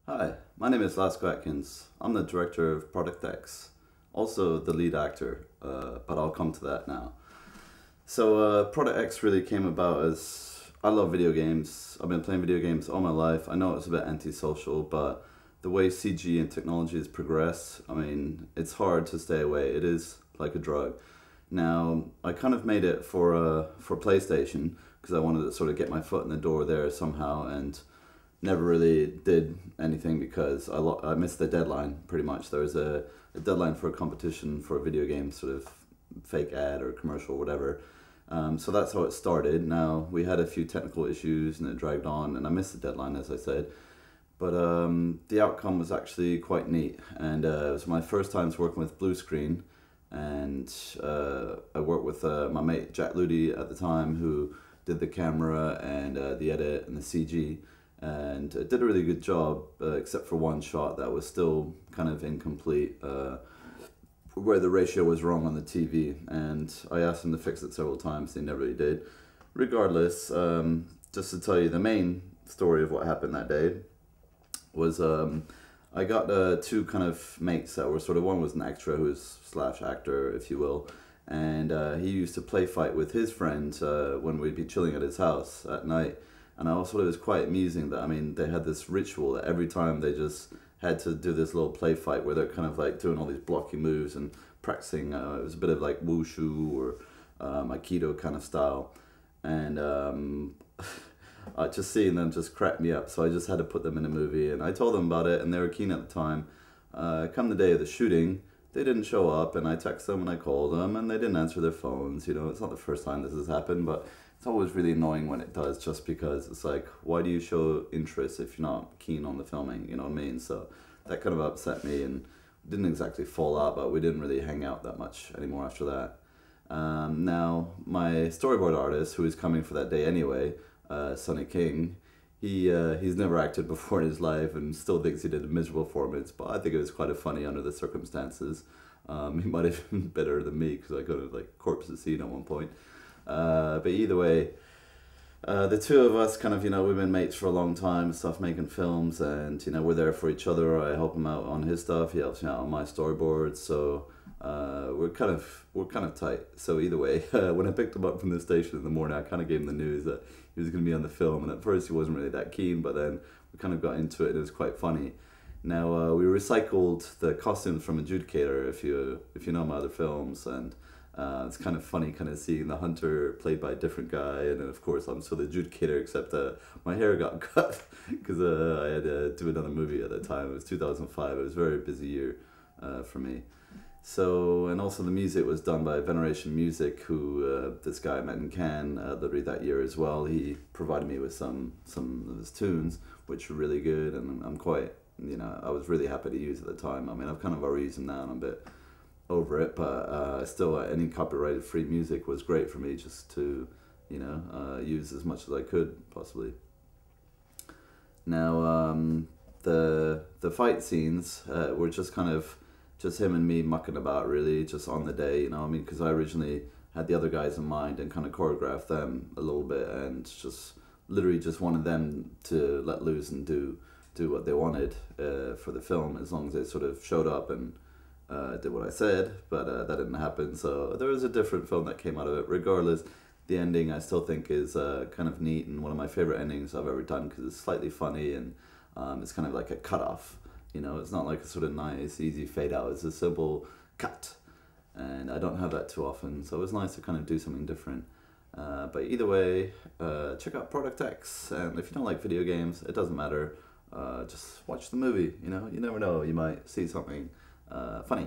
Hi, my name is Lasco Atkins. I'm the director of Product X, also the lead actor, but I'll come to that now. Product X really came about as I love video games. I've been playing video games all my life. I know it's a bit antisocial, but the way CG and technology has progressed, I mean, it's hard to stay away. It is like a drug. Now, I kind of made it for PlayStation because I wanted to sort of get my foot in the door there somehow, and never really did anything because I missed the deadline pretty much. There was a deadline for a competition for a video game, sort of fake ad or commercial or whatever. So that's how it started. Now, we had a few technical issues and it dragged on, and I missed the deadline, as I said. But the outcome was actually quite neat, and it was my first times working with blue screen, and I worked with my mate Jack Ludi at the time, who did the camera and the edit and the CG, and did a really good job, except for one shot that was still kind of incomplete, where the ratio was wrong on the TV, and I asked them to fix it several times. They never really did. Regardless, just to tell you the main story of what happened that day was I got two kind of mates that were sort of, one was an extra who was slash actor, if you will, and he used to play fight with his friends when we'd be chilling at his house at night. And I also thought it was quite amusing that, I mean, they had this ritual that every time they just had to do this little play fight where they're kind of like doing all these blocky moves and practicing. It was a bit of like wushu or aikido kind of style. And just seeing them just cracked me up. So I just had to put them in a movie, and I told them about it, and they were keen at the time. Come the day of the shooting, they didn't show up, and I texted them and I called them, and they didn't answer their phones. You know, it's not the first time this has happened, but it's always really annoying when it does, just because it's like, why do you show interest if you're not keen on the filming? You know what I mean? So that kind of upset me, and didn't exactly fall out, but we didn't really hang out that much anymore after that. Now, my storyboard artist, who was coming for that day anyway, Sonny King, he's never acted before in his life and still thinks he did a miserable performance, but I think it was quite a funny under the circumstances. He might have been better than me because I got a like corpse of scene at one point. But either way, the two of us kind of, you know, we've been mates for a long time, stuff, making films, and, you know, we're there for each other. I help him out on his stuff, he helps me out on my storyboards, so we're kind of tight. So either way, when I picked him up from the station in the morning, I kind of gave him the news that he was going to be on the film, and at first he wasn't really that keen, but then we kind of got into it, and it was quite funny. Now, we recycled the costumes from Adjudicator, if you know my other films, and it's kind of funny kind of seeing the hunter played by a different guy, and then of course I'm still the adjudicator, except my hair got cut because I had to do another movie at the time. It was 2005. It was a very busy year for me. So, and also the music was done by Veneration Music, who this guy I met in Cannes literally that year as well. He provided me with some of his tunes, which were really good, and I'm quite, you know, I was really happy to use at the time. I mean, I've kind of already used them now, and I'm a bit over it, but still, any copyrighted free music was great for me just to, you know, use as much as I could possibly. Now, the fight scenes were just kind of just him and me mucking about, really, just on the day, you know. I mean, because I originally had the other guys in mind and kind of choreographed them a little bit, and just literally just wanted them to let loose and do what they wanted for the film, as long as they sort of showed up and did what I said, but that didn't happen. So there was a different film that came out of it. Regardless, the ending I still think is kind of neat, and one of my favorite endings I've ever done, because it's slightly funny, and it's kind of like a cutoff. You know, it's not like a sort of nice, easy fade out. It's a simple cut, and I don't have that too often. So it was nice to kind of do something different. But either way, check out Product X, and if you don't like video games, it doesn't matter. Just watch the movie. You know, you never know, you might see something funny.